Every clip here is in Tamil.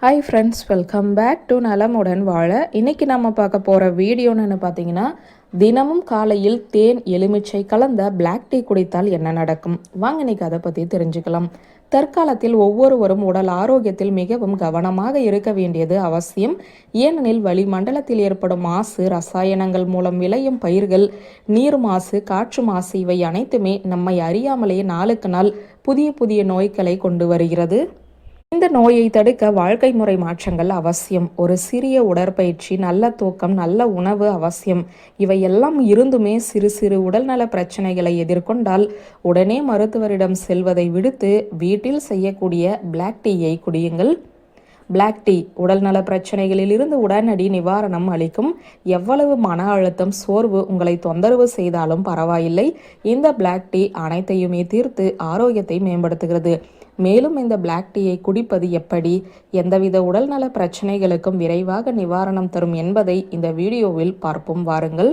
Hi friends, welcome back to நலமுடன் வாழ. இன்றைக்கி நம்ம பார்க்க போகிற வீடியோன்னு பார்த்தீங்கன்னா, தினமும் காலையில் தேன் எலுமிச்சை கலந்த பிளாக் டீ குடித்தால் என்ன நடக்கும் வாங்க இன்றைக்கி அதை பற்றி தெரிஞ்சுக்கலாம். தற்காலத்தில் ஒவ்வொருவரும் உடல் ஆரோக்கியத்தில் மிகவும் கவனமாக இருக்க வேண்டியது அவசியம். ஏனெனில் வளிமண்டலத்தில் ஏற்படும் மாசு, ரசாயனங்கள் மூலம் விளையும் பயிர்கள், நீர் மாசு, காற்று மாசு இவை அனைத்துமே நம்மை அறியாமலேயே நாளுக்கு நாள் புதிய புதிய நோய்களை கொண்டு வருகிறது. இந்த நோயை தடுக்க வாழ்க்கை முறை மாற்றங்கள் அவசியம். ஒரு சிறிய உடற்பயிற்சி, நல்ல தூக்கம், நல்ல உணவு அவசியம். இவையெல்லாம் இருந்துமே சிறு சிறு உடல்நல பிரச்சனைகளை எதிர்கொண்டால் உடனே மருத்துவரிடம் செல்வதை விடுத்து வீட்டில் செய்யக்கூடிய பிளாக் டீயை குடியுங்கள். பிளாக் டீ உடல்நல பிரச்சனைகளில் இருந்து உடனடி நிவாரணம் அளிக்கும். எவ்வளவு மன அழுத்தம், சோர்வு உங்களை தொந்தரவு செய்தாலும் பரவாயில்லை, இந்த பிளாக் டீ அனைத்தையுமே தீர்த்து ஆரோக்கியத்தை மேம்படுத்துகிறது. மேலும் இந்த பிளாக் டீயை குடிப்பது எப்படி, எந்தவித உடல்நல பிரச்சனைகளுக்கும் விரைவாக நிவாரணம் தரும் என்பதை இந்த வீடியோவில் பார்ப்போம் வாருங்கள்.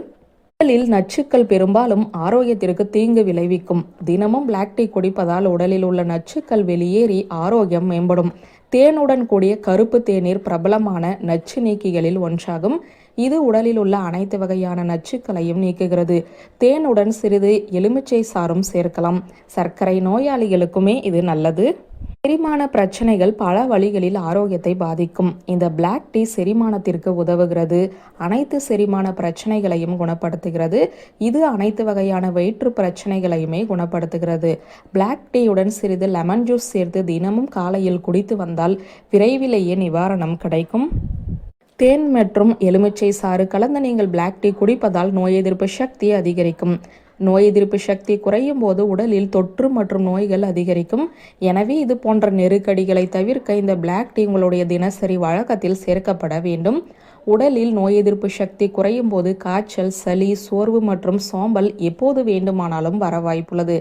உடலில் நச்சுக்கள் பெரும்பாலும் ஆரோக்கியத்திற்கு தீங்கு விளைவிக்கும். தினமும் பிளாக் டீ குடிப்பதால் உடலில் உள்ள நச்சுக்கள் வெளியேறி ஆரோக்கியம் மேம்படும். தேனுடன் கூடிய கருப்பு தேநீர் பிரபலமான நச்சு நீக்கிகளில் ஒன்றாகும். இது உடலில் உள்ள அனைத்து வகையான நச்சுக்களையும் நீக்குகிறது. தேனுடன் சிறிது எலுமிச்சை சாறும் சேர்க்கலாம். சர்க்கரை நோயாளிகளுக்குமே இது நல்லது. செரிமான பிரச்சனைகள் பல வழிகளில் ஆரோக்கியத்தை பாதிக்கும். இந்த பிளாக் டீ செரிமானத்திற்கு உதவுகிறது. அனைத்து செரிமான பிரச்சனைகளையும் குணப்படுத்துகிறது. இது அனைத்து வகையான வயிற்று பிரச்சனைகளையுமே குணப்படுத்துகிறது. பிளாக் டீயுடன் சிறிது லெமன் ஜூஸ் சேர்த்து தினமும் காலையில் குடித்து வந்தால் விரைவிலேயே நிவாரணம் கிடைக்கும். தேன் மற்றும் எலுமிச்சை சாறு கலந்து நீங்கள் பிளாக் டீ குடிப்பதால் நோய் எதிர்ப்பு சக்தி அதிகரிக்கும். நோய் எதிர்ப்பு சக்தி குறையும் போது உடலில் தொற்று மற்றும் நோய்கள் அதிகரிக்கும். எனவே இது போன்ற நெருக்கடிகளை தவிர்க்க இந்த பிளாக் டீ உங்களுடைய தினசரி வழக்கத்தில் சேர்க்கப்பட வேண்டும். உடலில் நோய் எதிர்ப்பு சக்தி குறையும் போது காய்ச்சல், சளி, சோர்வு மற்றும் சோம்பல் எப்போது வேண்டுமானாலும் வர வாய்ப்புள்ளது.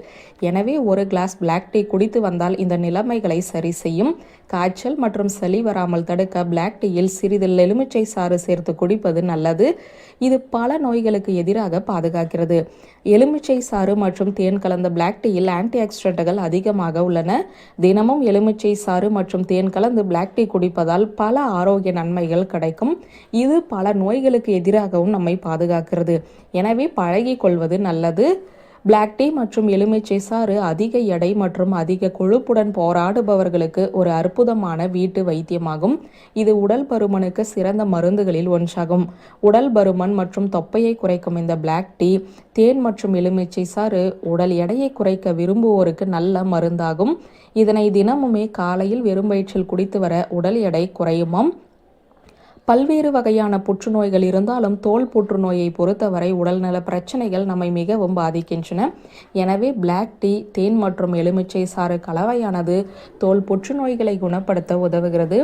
எனவே ஒரு கிளாஸ் பிளாக் டீ குடித்து வந்தால் இந்த நிலைமைகளை சரி செய்யும். காய்ச்சல் மற்றும் சளி வராமல் தடுக்க பிளாக் டீயில் சிறிது எலுமிச்சை சாறு சேர்த்து குடிப்பது நல்லது. இது பல நோய்களுக்கு எதிராக பாதுகாக்கிறது. எலுமிச்சை சாறு மற்றும் தேன் கலந்த பிளாக் டீயில் ஆன்டி ஆக்சிடென்ட்கள் அதிகமாக உள்ளன. தினமும் எலுமிச்சை சாறு மற்றும் தேன் கலந்து பிளாக் டீ குடிப்பதால் பல ஆரோக்கிய நன்மைகள் கிடைக்கும். இது பல நோய்களுக்கு எதிராகவும் நம்மை பாதுகாக்கிறது. எனவே பழகிக் கொள்வது நல்லது. பிளாக் டீ மற்றும் எலுமிச்சை சாறு அதிக எடை மற்றும் அதிக கொழுப்புடன் போராடுபவர்களுக்கு ஒரு அற்புதமான வீட்டு வைத்தியமாகும். இது உடல் பருமனுக்கு சிறந்த மருந்துகளில் ஒன்றாகும். உடல் பருமன் மற்றும் தொப்பையை குறைக்கும் இந்த பிளாக் டீ, தேன் மற்றும் எலுமிச்சை சாறு உடல் எடையை குறைக்க விரும்புவோருக்கு நல்ல மருந்தாகும். இதனை தினமுமே காலையில் வெறும் வயிற்றில் குடித்து வர உடல் எடை குறையுமாம். பல்வேறு வகையான புற்றுநோய்கள் இருந்தாலும் தோல் புற்றுநோயை பொறுத்தவரை உடல்நல பிரச்சனைகள் நம்மை மிகவும் பாதிக்கின்றன. எனவே பிளாக் டீ, தேன் மற்றும் எலுமிச்சை சாறு கலவையானது தோல் புற்றுநோய்களை குணப்படுத்த உதவுகிறது.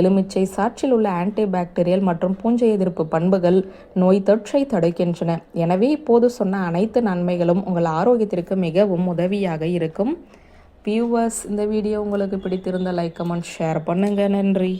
எலுமிச்சை சாற்றில் உள்ள ஆன்டிபாக்டீரியல் மற்றும் பூஞ்சை எதிர்ப்பு பண்புகள் நோய் தொற்றை தடுக்கின்றன. எனவே இப்போது சொன்ன அனைத்து நன்மைகளும் உங்கள் ஆரோக்கியத்திற்கு மிகவும் உதவியாக இருக்கும். வியூவர்ஸ், இந்த வீடியோ உங்களுக்கு பிடித்திருந்த லைக், கமெண்ட், ஷேர் பண்ணுங்க. நன்றி.